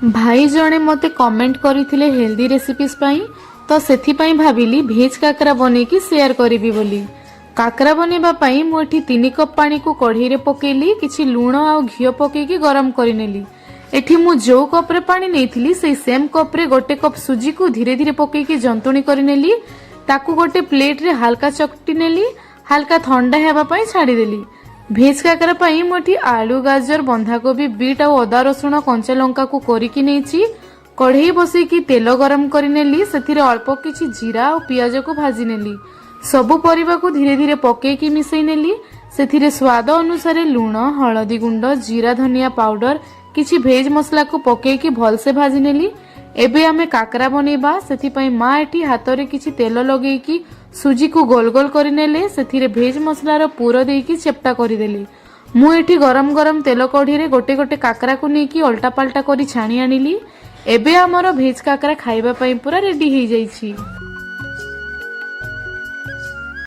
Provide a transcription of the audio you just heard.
भाई जणे मते कमेंट करथिले हेल्दी रेसिपीज पई तो सेथि पई भाबिली भेज काकरा बनेकी शेयर करिवि बोली। काकरा बनेबा पई मु एठी 3 कप पानी को कढ़ई रे पकेली किछि लूण आ घियो पकेकी गरम करिनेली। एठी मु जो कप रे पानी नेथिली सेई सेम कप रे गोटे कप सुजी को धीरे धीरे पकेकी जंतुणी करिनेली। ताकू गोटे प्लेट रे हल्का चकटी नेली, हल्का ठंडा हेबा पई छाडी देली। भेज काकरा पई मोठी आलू गाजर बंधाकोबी बीट आ अदा रसुण कंचा लंका को कोरिकी नेची। कढ़ई बसैकी तेल गरम करिनेली, सेथिरे अल्प किछि जीरा और पियाज को भाजी नेली। सबु परिबा को धीरे धीरे पकेकी मिसई नेली। सेथिरे स्वाद अनुसार लूण, हळदी गुंड, जीरा धनिया पाउडर, किछि भेज मसला को पकेकी भलसे भाजी नेली। एबे आमे काकरा बनेबा, सेथि पई मा एठी हातरे किछि तेल लगेकी सुजी को गोल गोल करिनेले। सेथिरे भेज मसलार पूर देकी चेप्टा करिदेली। मु एठी गरम गरम तेल कढ़ी रे गोटे गोटे काकरा को नेकी उल्टा पाल्टा करी छाणी आनिली। एबे हमर भेज काकरा खाइबा पई पूरा रेडी हो जाइछि।